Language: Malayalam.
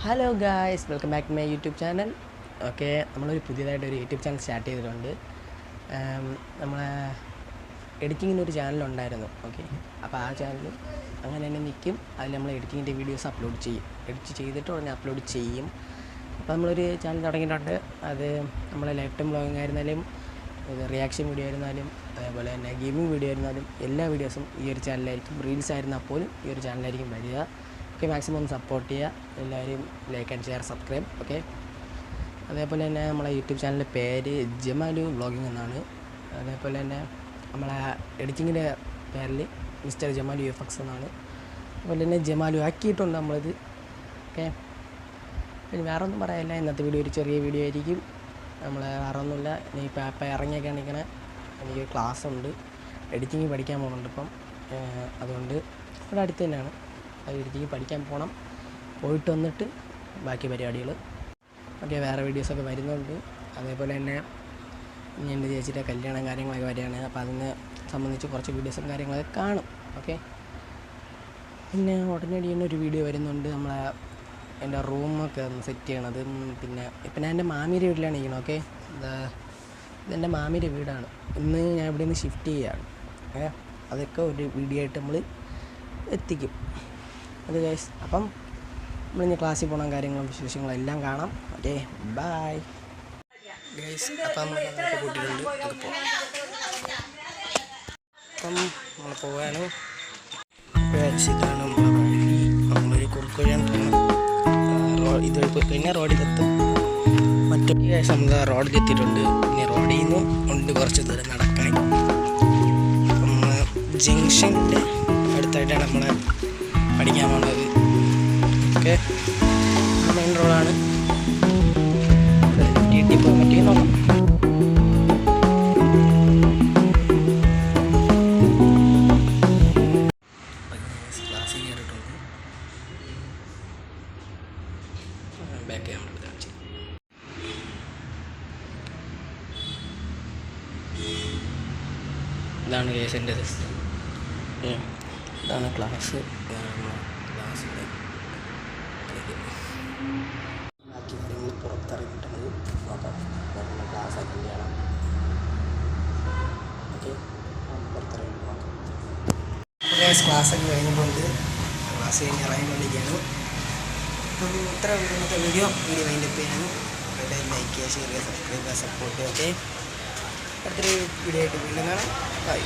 Hello guys, welcome back to my YouTube channel. Okay, നമ്മളൊരു പുതിയതായിട്ടൊരു യൂട്യൂബ് ചാനൽ സ്റ്റാർട്ട് ചെയ്തിട്ടുണ്ട്. നമ്മളെ എഡിറ്റിങ്ങിനൊരു ചാനലുണ്ടായിരുന്നു. ഓക്കെ, അപ്പോൾ ആ ചാനൽ അങ്ങനെ തന്നെ നിൽക്കും. അതിൽ നമ്മൾ എഡിറ്റിങ്ങിൻ്റെ വീഡിയോസ് അപ്ലോഡ് ചെയ്യും. എഡിറ്റ് ചെയ്തിട്ട് ഉടനെ അപ്ലോഡ് ചെയ്യും. അപ്പോൾ നമ്മളൊരു ചാനൽ തുടങ്ങിയിട്ടുണ്ട്. അത് നമ്മളെ ലൈഫ് ടൈം വ്ളോഗിങ് ആയിരുന്നാലും റിയാക്ഷൻ വീഡിയോ ആയിരുന്നാലും അതേപോലെ തന്നെ ഗെയിമിംഗ് വീഡിയോ ആയിരുന്നാലും എല്ലാ വീഡിയോസും ഈ ഒരു ചാനലായിരിക്കും. റീൽസ് ആയിരുന്നാൽ പോലും ഈ ഒരു ചാനലായിരിക്കും വരിക. ഓക്കെ, മാക്സിമം ഒന്ന് സപ്പോർട്ട് ചെയ്യുക എല്ലാവരും. Like and share, subscribe. Okay, അതേപോലെ തന്നെ നമ്മളെ യൂട്യൂബ് ചാനലിൻ്റെ പേര് ജമാലു വ്ളോഗിങ് എന്നാണ്. അതേപോലെ തന്നെ നമ്മളെ എഡിറ്റിങ്ങിൻ്റെ പേരിൽ മിസ്റ്റർ ജമാലു എഫക്സ് എന്നാണ്. അതുപോലെ തന്നെ ജമാലു ആക്കിയിട്ടുണ്ട് നമ്മളിത്. ഓക്കെ, പിന്നെ വേറെ ഒന്നും പറയാനില്ല. ഇന്നത്തെ വീഡിയോ ഒരു ചെറിയ വീഡിയോ ആയിരിക്കും. നമ്മൾ വേറെ ഒന്നുമില്ല. ഇപ്പം ഇറങ്ങിയൊക്കെ ആണെങ്കിൽ എനിക്ക് ക്ലാസ് ഉണ്ട്, എഡിറ്റിങ് പഠിക്കാൻ പോകുന്നുണ്ട് ഇപ്പം. അതുകൊണ്ട് ഇവിടെ അടുത്ത് തന്നെയാണ്. അത് എഡിറ്റിങ് പഠിക്കാൻ പോകണം. പോയിട്ട് വന്നിട്ട് ബാക്കി പരിപാടികൾ. ഓക്കെ, വേറെ വീഡിയോസൊക്കെ വരുന്നുണ്ട്. അതേപോലെ തന്നെ ഇനി എൻ്റെ ചേച്ചിയുടെ കല്യാണം കാര്യങ്ങളൊക്കെ വരികയാണ്. അപ്പോൾ അതിനെ സംബന്ധിച്ച് കുറച്ച് വീഡിയോസും കാര്യങ്ങളൊക്കെ കാണും. ഓക്കെ, പിന്നെ ഉടനടി തന്നെ ഒരു വീഡിയോ വരുന്നുണ്ട്. നമ്മളെ എൻ്റെ റൂമൊക്കെ ഒന്ന് സെറ്റ് ചെയ്യണത്. പിന്നെ ഇപ്പം ഞാൻ എൻ്റെ മാമിയുടെ വീട്ടിലാണ് ഇരിക്കുന്നത്. ഓക്കെ, ഇതെൻ്റെ മാമിയുടെ വീടാണ്. ഇന്ന് ഞാൻ ഇവിടെ നിന്ന് ഷിഫ്റ്റ് ചെയ്യുകയാണ്. അതൊക്കെ ഒരു വീഡിയോ ആയിട്ട് നമ്മൾ എത്തിക്കും. അത് ഗൈസ്, അപ്പം നമ്മളിനി ക്ലാസ്സിൽ പോകണം, കാര്യങ്ങളും വിശേഷങ്ങളും എല്ലാം കാണാം. Okay, bye guys. അപ്പം നമ്മളൊക്കെ കൂട്ടിയിട്ടുണ്ട്. അപ്പം നമ്മൾ പോവാണ്. ഇതാണ് നമ്മളെ വഴി. നമ്മളൊരു കുറുക്കുവഴിയാണ് പോകുന്നത്. ഇത് പോയി കഴിഞ്ഞാൽ റോഡിലെത്തും. മറ്റൊരു കേസ് നമ്മൾ റോഡിലെത്തിയിട്ടുണ്ട്. ഇനി റോഡിൽ നിന്ന് ഉണ്ട് കുറച്ച് ദൂരം നടക്കാൻ. ജംഗ്ഷൻ്റെ അടുത്തായിട്ടാണ് നമ്മൾ പഠിക്കാൻ പോകുന്നത്. ഓക്കെ, മെയിൻ റോഡാണ്. വീട്ടിൽ പോകാൻ പറ്റിയെന്ന് നോക്കാം. ക്ലാസ്സിൽ കയറിയിട്ടുണ്ട്. ബാക്ക് ക്യാമറ കാണിച്ചു. ഇതാണ് കേസിൻ്റെ സിസ്റ്റം. ഇതാണ് ക്ലാസ്. ക്ലാസ്സിൻ്റെ ബാക്കി കാര്യങ്ങൾ പുറത്തിറങ്ങിയിട്ടുണ്ട്. നോക്കാം, നമ്മുടെ ക്ലാസ് അറ്റൻഡ് ചെയ്യണം. ഓക്കെ, പുറത്തിറങ്ങിയിട്ട് നോക്കാം. ക്ലാസ്സൊക്കെ കഴിഞ്ഞിട്ടുണ്ട്. ക്ലാസ് കഴിഞ്ഞ് ഇറങ്ങിക്കൊണ്ടിരിക്കുകയാണ്. അപ്പം ഇത്ര ഇന്നത്തെ വീഡിയോ വൈൻഡപ്പ് ചെയ്യാനും എല്ലാവരും ലൈക്ക് ചെയ്യുക, ഷെയർ ചെയ്യുക, സബ്സ്ക്രൈബ് ചെയ്യുക, സപ്പോർട്ട് ചെയ്യുക. ഓക്കെ, അടുത്തൊരു വീഡിയോ ആയിട്ട് വീണ്ടും കാണാം. ബൈ.